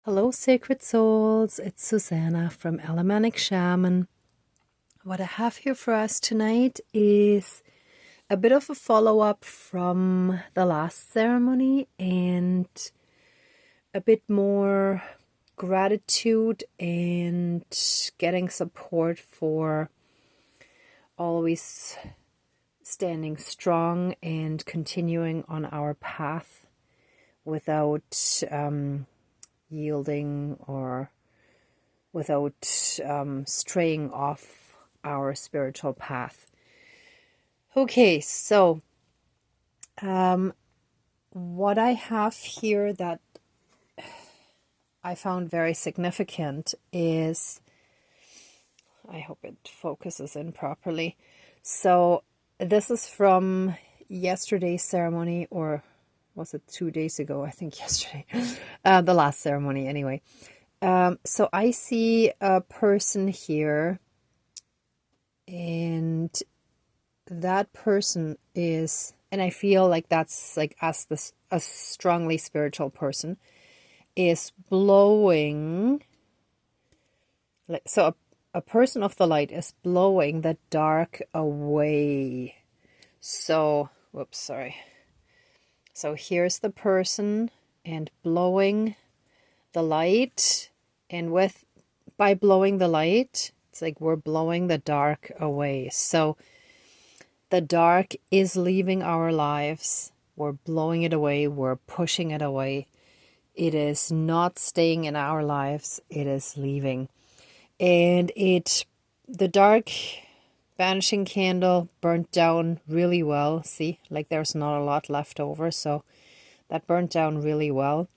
Hello, sacred souls. It's Susanna from Alamanic Shaman. What I have here for us tonight is a bit of a follow up from the last ceremony and a bit more gratitude and getting support for always standing strong and continuing on our path without yielding or without straying off our spiritual path. Okay, so what I have here that I found very significant is, I hope it focuses in properly. So this is from yesterday's ceremony, or was it 2 days ago? I think yesterday, the last ceremony anyway. So I see a person here, and that person is, and I feel like that's like us, this a strongly spiritual person is blowing, like, so a person of the light is blowing the dark away. So, whoops, sorry. So here's the person and blowing the light, and by blowing the light, it's like we're blowing the dark away. So the dark is leaving our lives. We're blowing it away. We're pushing it away. It is not staying in our lives. It is leaving. And the dark vanishing candle burnt down really well. See, like there's not a lot left over. So that burnt down really well.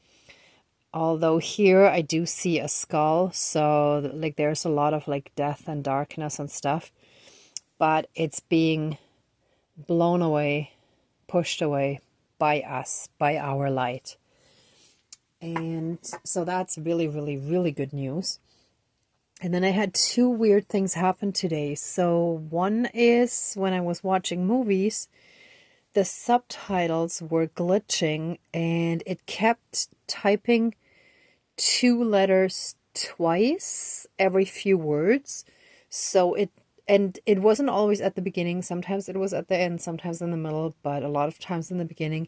Although here I do see a skull. So like there's a lot of like death and darkness and stuff. But it's being blown away, pushed away by us, by our light. And so that's really, really, really good news. And then I had two weird things happen today. So one is when I was watching movies, the subtitles were glitching and it kept typing two letters twice every few words. So it wasn't always at the beginning. Sometimes it was at the end, sometimes in the middle, but a lot of times in the beginning.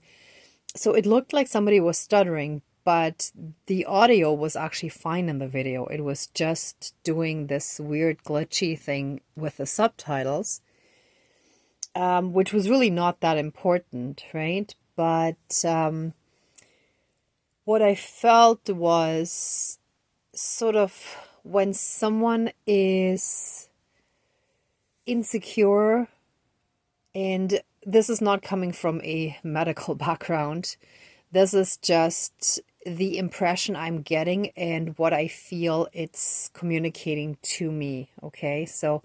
So it looked like somebody was stuttering, but the audio was actually fine in the video. It was just doing this weird glitchy thing with the subtitles, which was really not that important, right? But what I felt was sort of when someone is insecure, and this is not coming from a medical background, this is just the impression I'm getting and what I feel it's communicating to me. Okay, so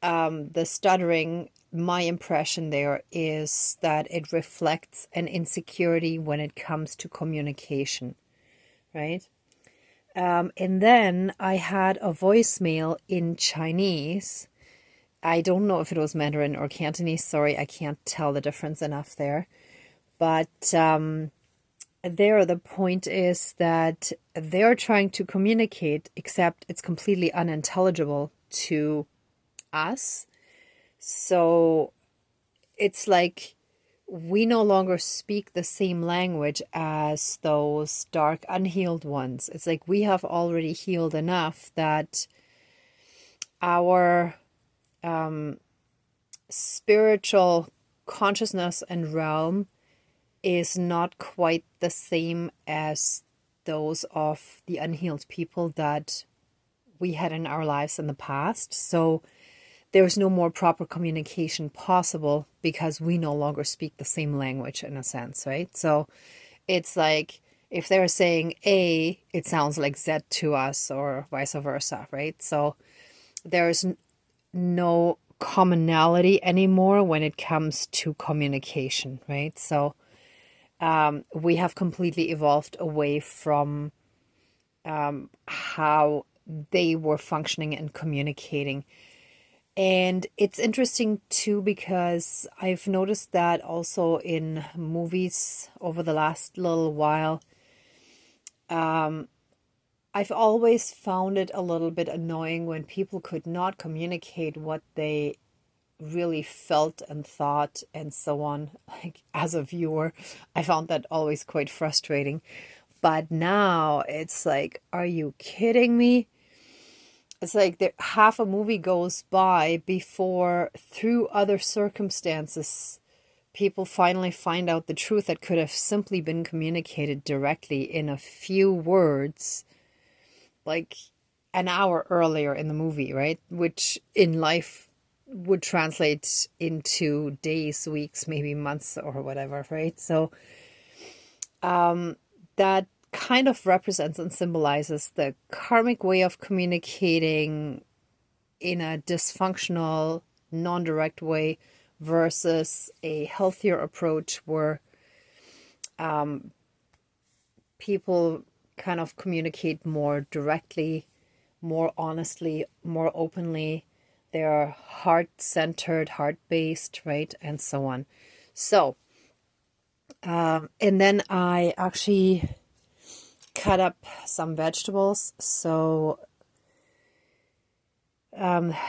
the stuttering, my impression there is that it reflects an insecurity when it comes to communication, right? And then I had a voicemail in Chinese. I don't know if it was Mandarin or Cantonese. Sorry, I can't tell the difference enough there. But there, the point is that they're trying to communicate, except it's completely unintelligible to us. So it's like we no longer speak the same language as those dark, unhealed ones. It's like we have already healed enough that our spiritual consciousness and realm is not quite the same as those of the unhealed people that we had in our lives in the past. So there's no more proper communication possible because we no longer speak the same language in a sense, right? So it's like if they're saying A, it sounds like Z to us or vice versa, right? So there's no commonality anymore when it comes to communication, right? So we have completely evolved away from how they were functioning and communicating. And it's interesting too, because I've noticed that also in movies over the last little while. I've always found it a little bit annoying when people could not communicate what they really felt and thought and so on. Like as a viewer, I found that always quite frustrating. But now it's like, are you kidding me? It's like half a movie goes by before, through other circumstances, people finally find out the truth that could have simply been communicated directly in a few words, like an hour earlier in the movie, right? Which in life would translate into days, weeks, maybe months or whatever, right? So that kind of represents and symbolizes the karmic way of communicating in a dysfunctional, non-direct way versus a healthier approach where people kind of communicate more directly, more honestly, more openly. They're heart-centered, heart-based, right? And so on. So, and then I actually cut up some vegetables. So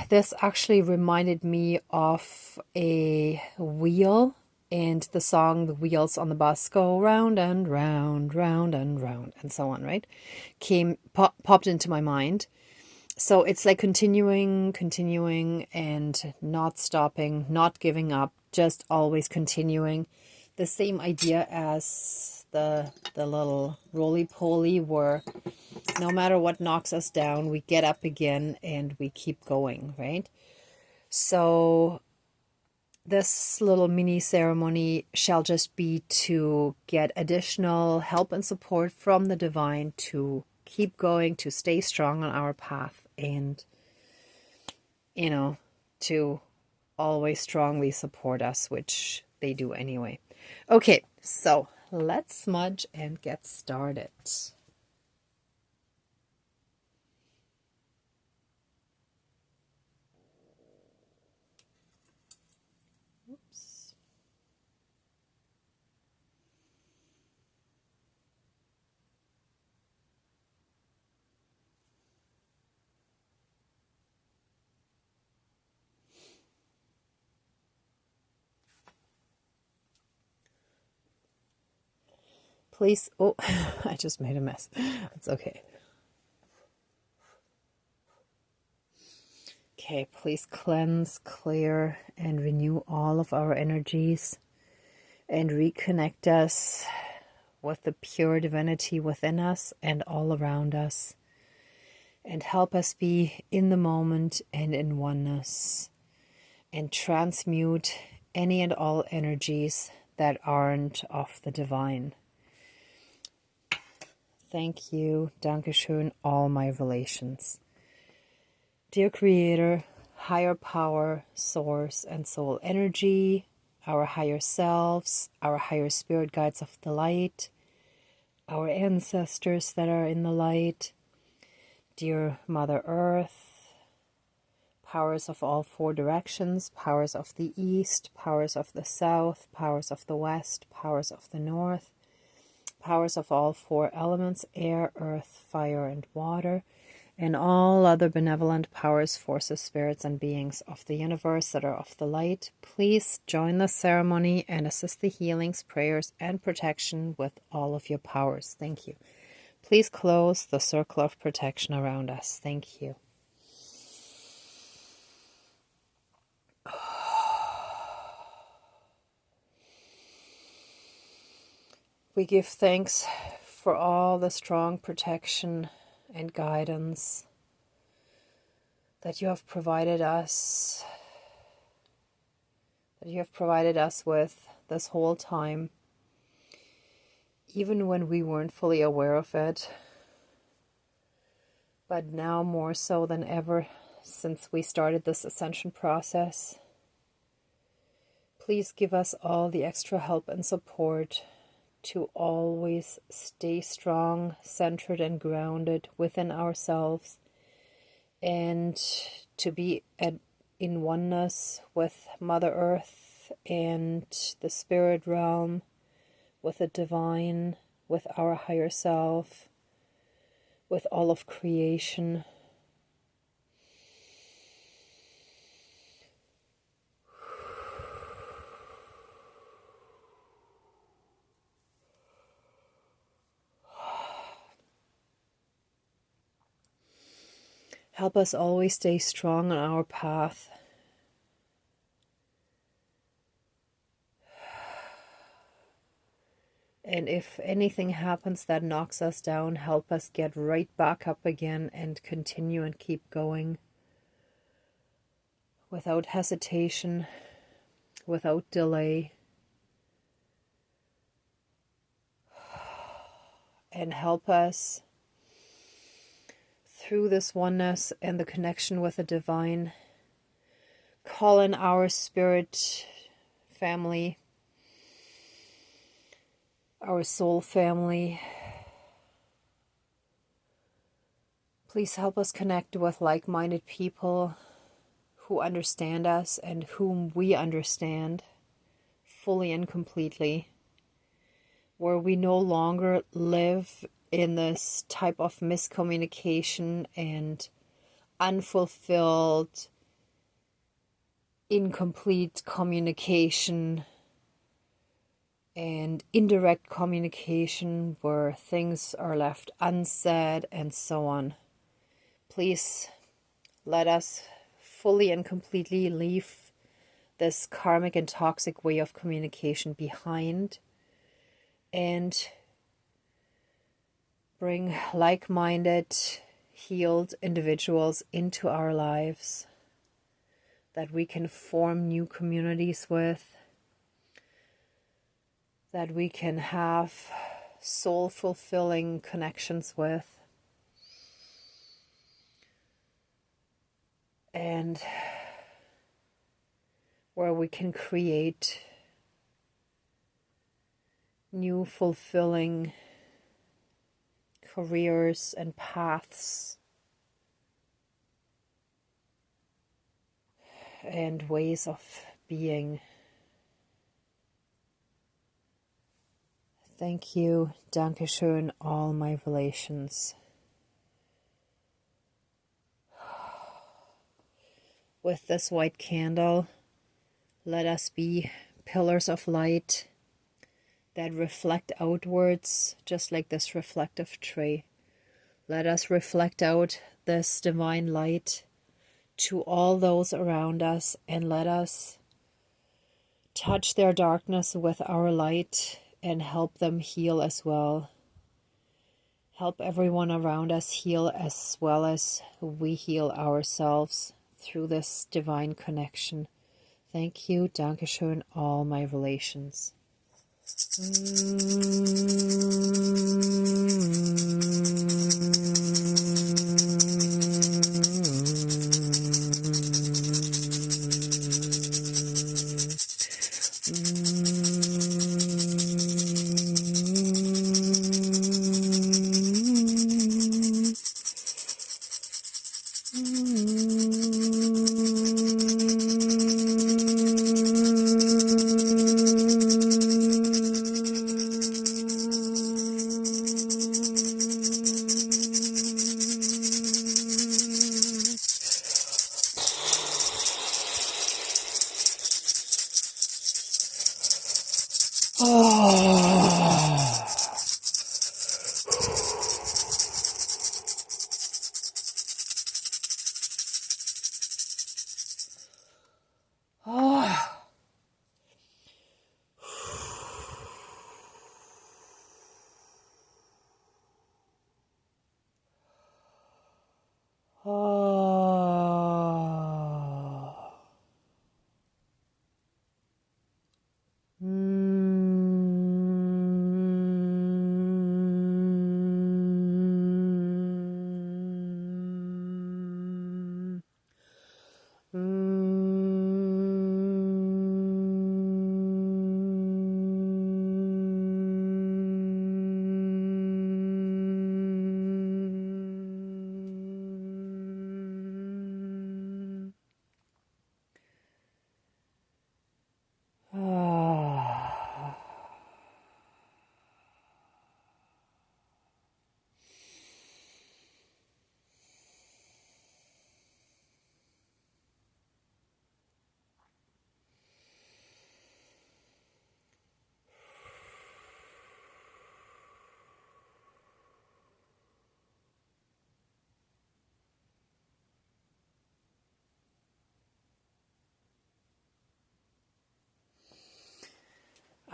this actually reminded me of a wheel and the song "The Wheels on the Bus Go Round and Round, Round and Round," and so on, right? Popped into my mind. So it's like continuing and not stopping, not giving up, just always continuing. The same idea as the little roly-poly, where no matter what knocks us down, we get up again and we keep going, right? So this little mini ceremony shall just be to get additional help and support from the divine to keep going, to stay strong on our path, and, you know, to always strongly support us, which they do anyway. Okay, so let's smudge and get started. Oops. Please, oh, I just made a mess. It's okay. Okay, please cleanse, clear, and renew all of our energies and reconnect us with the pure divinity within us and all around us. And help us be in the moment and in oneness. And transmute any and all energies that aren't of the divine. Thank you, Dankeschön, all my relations. Dear Creator, higher power, source, and soul energy, our higher selves, our higher spirit guides of the light, our ancestors that are in the light, dear Mother Earth, powers of all four directions, powers of the east, powers of the south, powers of the west, powers of the north, powers of all four elements, air, earth, fire, and water, and all other benevolent powers, forces, spirits, and beings of the universe that are of the light, please join the ceremony and assist the healings, prayers, and protection with all of your powers. Thank you. Please close the circle of protection around us. Thank you. We give thanks for all the strong protection and guidance that you have provided us, with this whole time, even when we weren't fully aware of it, but now more so than ever since we started this ascension process. Please give us all the extra help and support to always stay strong, centered, and grounded within ourselves, and to be in oneness with Mother Earth and the spirit realm, with the divine, with our higher self, with all of creation. Help us always stay strong on our path. And if anything happens that knocks us down, help us get right back up again and continue and keep going without hesitation, without delay. And help us through this oneness and the connection with the divine. Call in our spirit family, our soul family. Please help us connect with like-minded people who understand us and whom we understand fully and completely, where we no longer live in this type of miscommunication and unfulfilled, incomplete communication and indirect communication where things are left unsaid and so on. Please let us fully and completely leave this karmic and toxic way of communication behind and bring like-minded, healed individuals into our lives that we can form new communities with, that we can have soul-fulfilling connections with, and where we can create new fulfilling careers and paths and ways of being. Thank you, Dankeschön, all my relations. With this white candle, let us be pillars of light that reflect outwards, just like this reflective tray. Let us reflect out this divine light to all those around us, and let us touch their darkness with our light and help them heal as well. Help everyone around us heal as well as we heal ourselves through this divine connection. Thank you, Dankeschön, all my relations.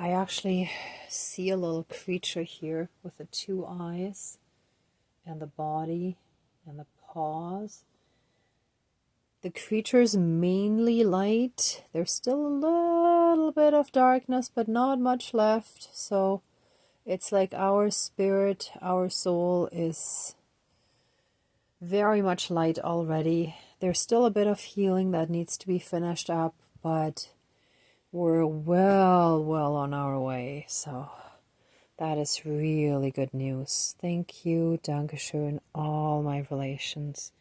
I actually see a little creature here with the two eyes and the body and the paws. The creature's mainly light. There's still a little bit of darkness, but not much left. So it's like our spirit, our soul is very much light already. There's still a bit of healing that needs to be finished up, but we're well on our way. So that is really good news. Thank you, Dankeschön, all my relations.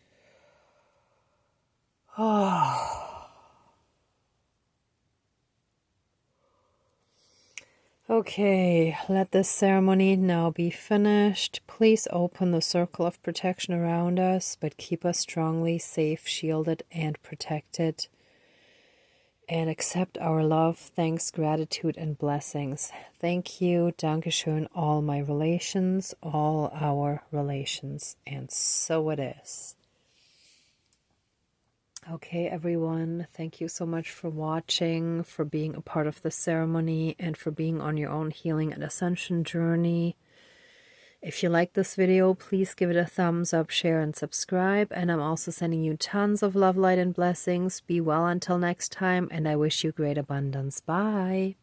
Okay, let this ceremony now be finished. Please open the circle of protection around us, but keep us strongly safe, shielded, and protected. And accept our love, thanks, gratitude, and blessings. Thank you, Dankeschön, all my relations, all our relations. And so it is. Okay, everyone, thank you so much for watching, for being a part of the ceremony, and for being on your own healing and ascension journey. If you like this video, please give it a thumbs up, share, and subscribe. And I'm also sending you tons of love, light, and blessings. Be well until next time, and I wish you great abundance. Bye.